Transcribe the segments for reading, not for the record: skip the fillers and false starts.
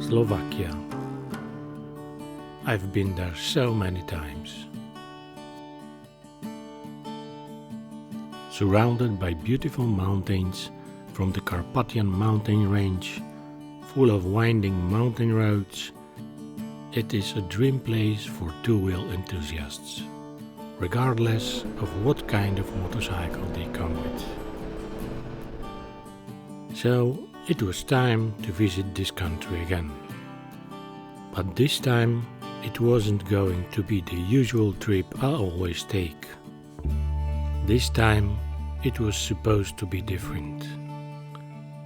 Slovakia. I've been there so many times. Surrounded by beautiful mountains from the Carpathian mountain range, full of winding mountain roads, it is a dream place for two-wheel enthusiasts, regardless of what kind of motorcycle they come with. So it was time to visit this country again. But this time it wasn't going to be the usual trip I always take. This time it was supposed to be different.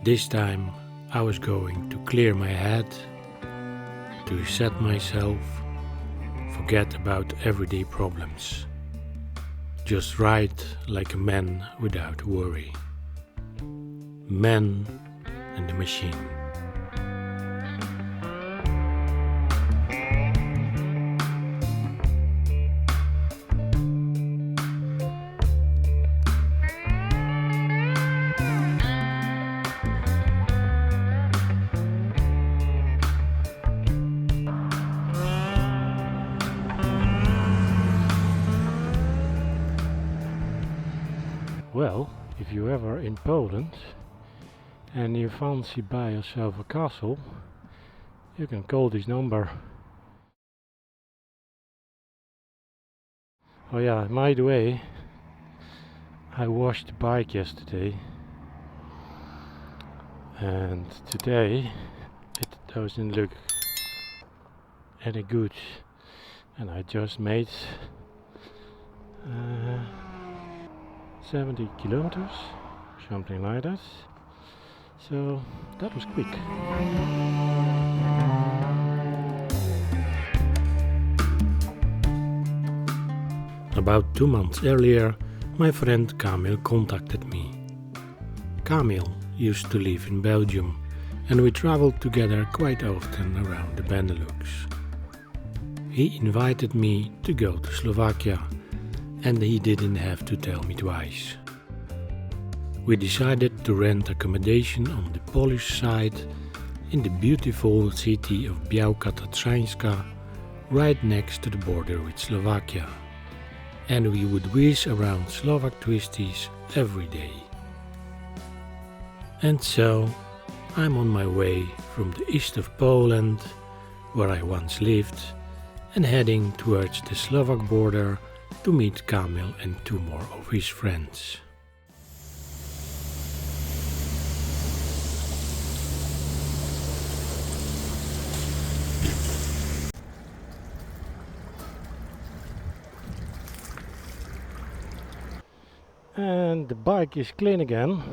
This time I was going to clear my head, to reset myself, forget about everyday problems. Just ride like a man without worry. Man and the machine. Well, if you're ever in Poland and you fancy buy yourself a castle, you can call this number. Oh yeah, by the way, I washed the bike yesterday and today it doesn't look any good, and I just made 70 kilometers, something like that. So that was quick. About 2 months earlier, my friend Kamil contacted me. Kamil used to live in Belgium, and we traveled together quite often around the Benelux. He invited me to go to Slovakia, and he didn't have to tell me twice. We decided to rent accommodation on the Polish side in the beautiful city of Białka-Tatrzańska, right next to the border with Slovakia, and we would whiz around Slovak twisties every day. And so I'm on my way from the east of Poland, where I once lived, and heading towards the Slovak border to meet Kamil and 2 more of his friends. And the bike is clean again.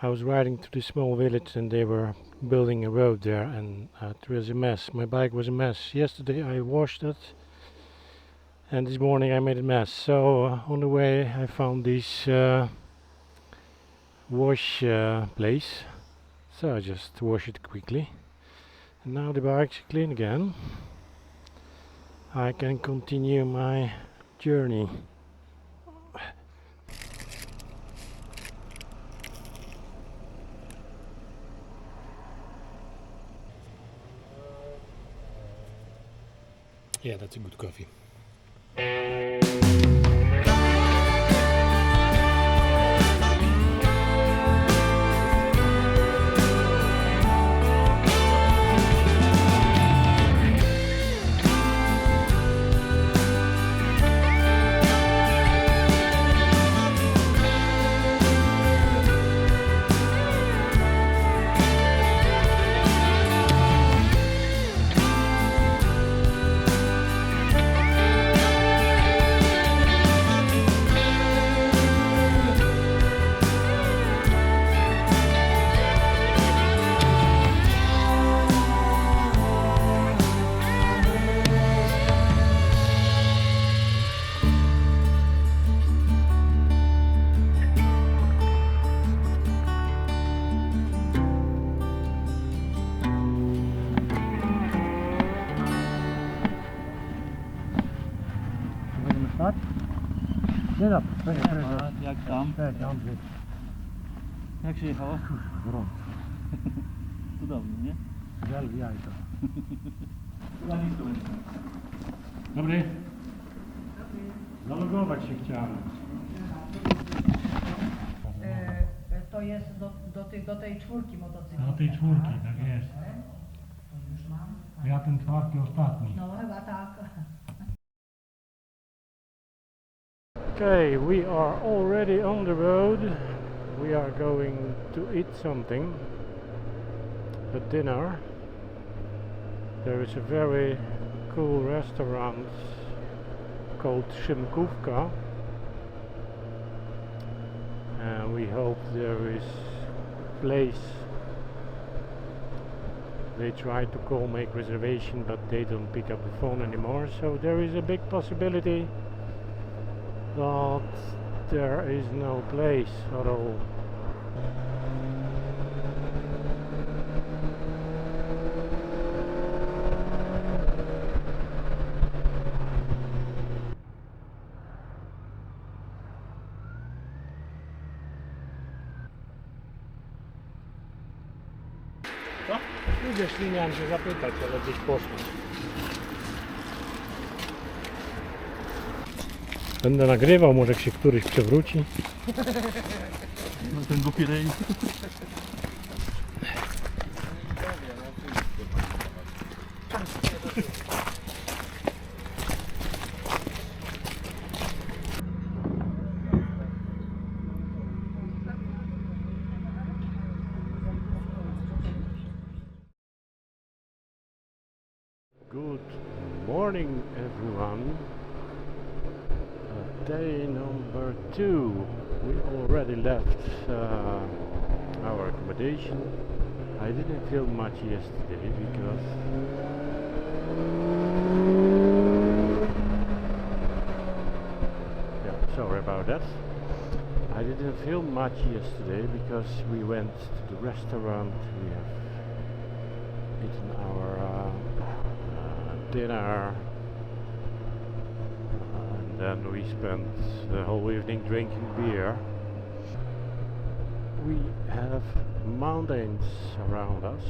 I was riding to the small village and they were building a road there, and it was a mess. My bike was a mess. Yesterday I washed it, and this morning I made a mess. So on the way I found this wash place, so I just wash it quickly, and now the bike's clean again. I can continue my journey. Yeah, that's a good coffee. Tak? Nie no, Jak tam? dobrze. Jak się jechało? Gorąco. Cudownie, nie? Zelf jajka. Dobry. Zalogować się chciałem. To jest do tej czwórki motocykli. Do tej czwórki, tak jest. To już mam. Ja ten czwarty ostatni. No chyba tak. Okay, we are already on the road. We are going to eat something, a dinner. There is a very cool restaurant called Szymkówka, and we hope there is place. They try to call, make reservation, but they don't pick up the phone anymore, so there is a big possibility that there is no place at all. Co? Wiesz, nie miałem się zapytać, ale gdzieś poszło. Będę nagrywał, może się któryś przewróci. No ten głupi ryj. Good morning, everyone. Day number 2. We already left our accommodation. I didn't film much yesterday because sorry about that. I didn't film much yesterday because we went to the restaurant. We have eaten our dinner, and then we spent the whole evening drinking beer. We have mountains around us.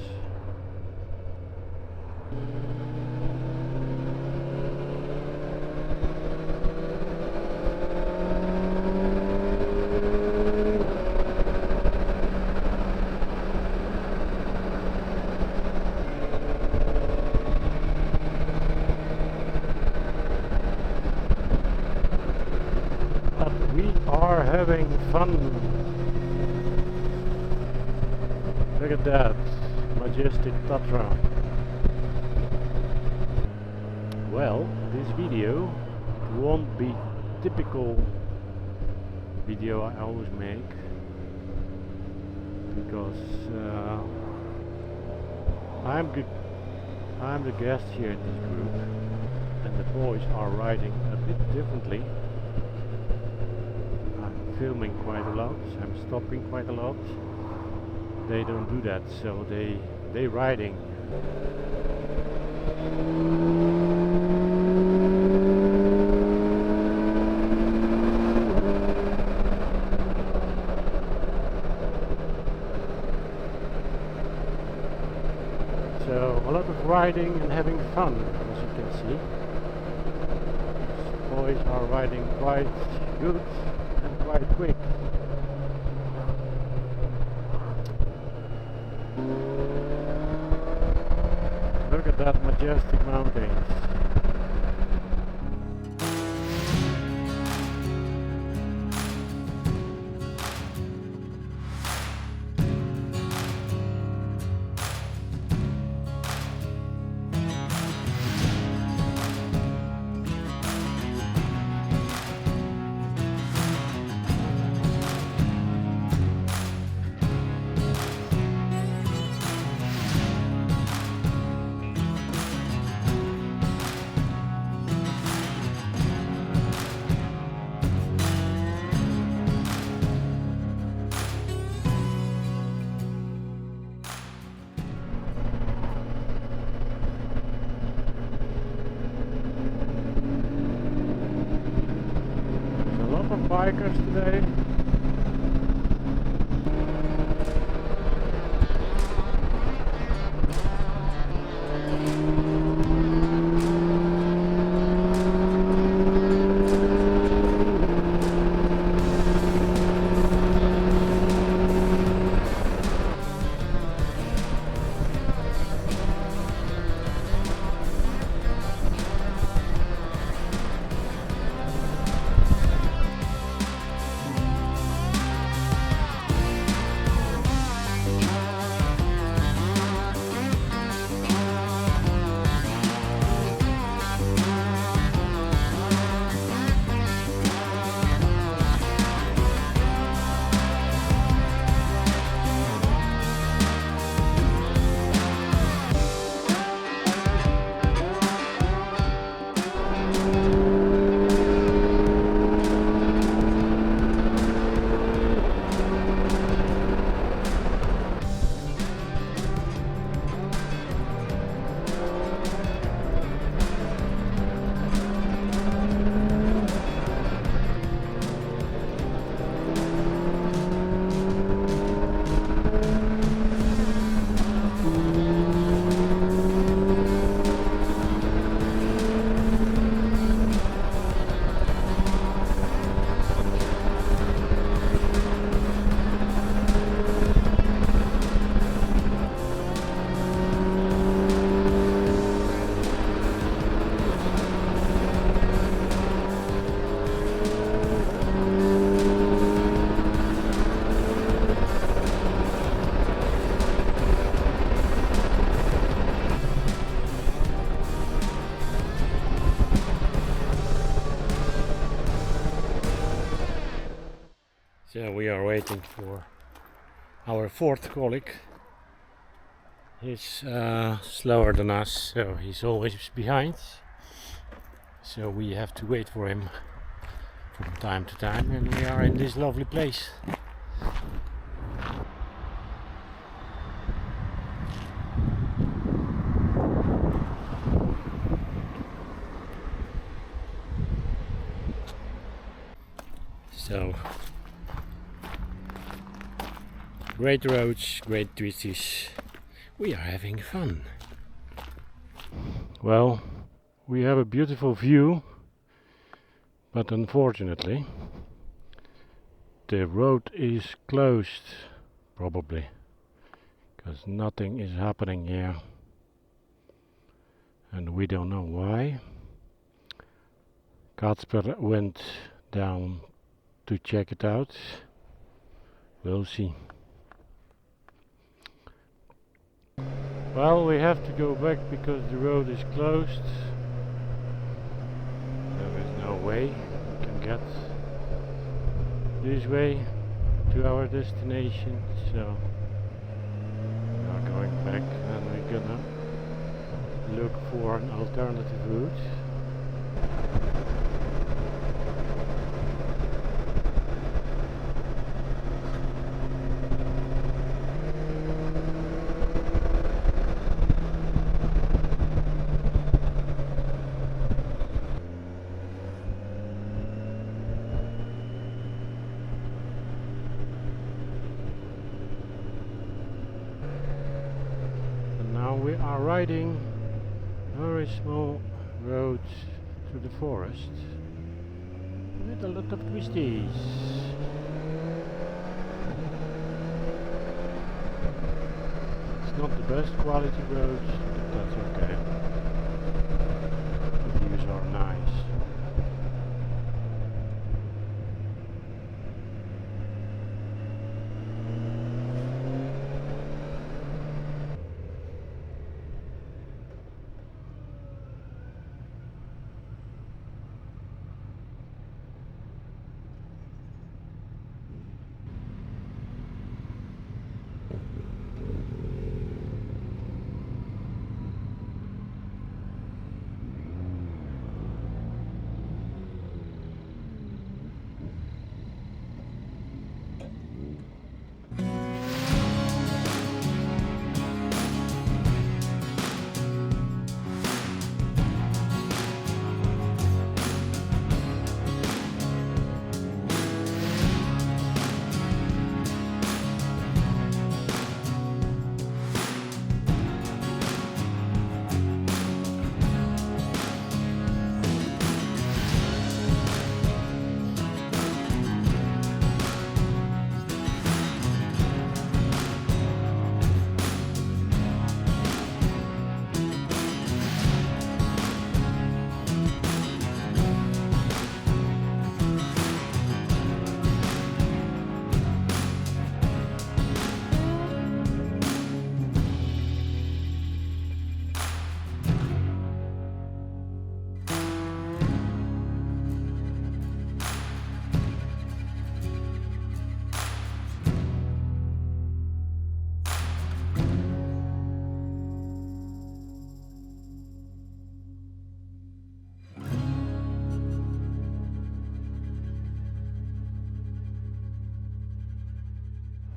Are having fun. Look at that majestic Tatra. Well, this video won't be typical video I always make because I'm the guest here in this group, and the boys are riding a bit differently. Filming quite a lot, I'm stopping quite a lot. They don't do that, so they riding. So a lot of riding and having fun, as you can see. These boys are riding quite good. Quite quick. Look at that majestic mountains. Bikers today. So we are waiting for our fourth colleague. He's slower than us, so he's always behind. So we have to wait for him from time to time, and we are in this lovely place. So, great roads, great twisties. We are having fun. Well, we have a beautiful view, but unfortunately the road is closed, probably because nothing is happening here, and we don't know why. Kasper went down to check it out. We'll see. Well, we have to go back because the road is closed. There is no way we can get this way to our destination, so we are going back and we're gonna look for an alternative route. We are riding a very small road through the forest with a lot of twisties. It's not the best quality road, but that's okay. The views are nice.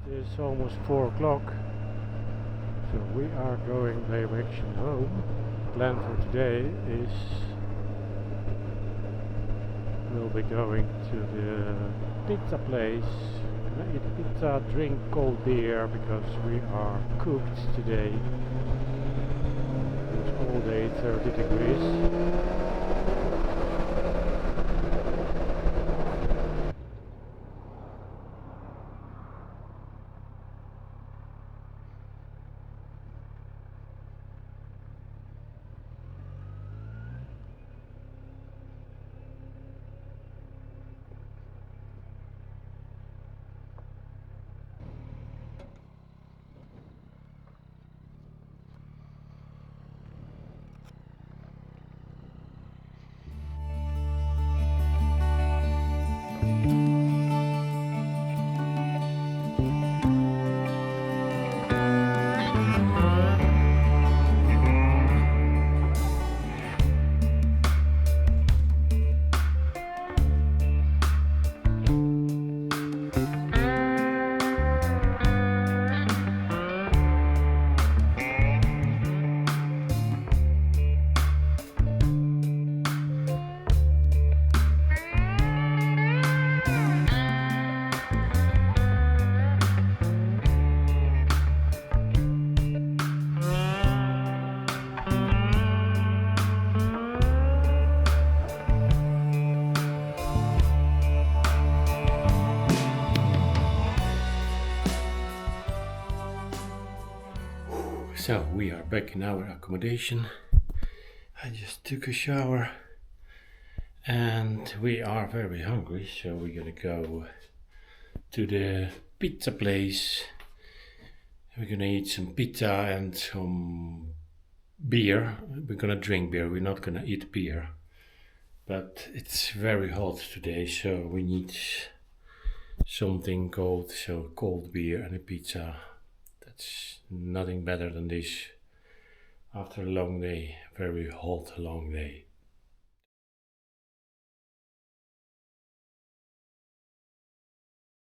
It's almost 4 o'clock, so we are going direction home. Plan for today is we'll be going to the pizza place, eat pizza, drink cold beer because we are cooked today. It's all day 30 degrees. So we are back in our accommodation. I just took a shower and we are very hungry, so we're gonna go to the pizza place. We're gonna eat some pizza and some beer. We're gonna drink beer, we're not gonna eat beer. But it's very hot today, so we need something cold, so cold beer and a pizza. That's nothing better than this after a long day, very hot long day.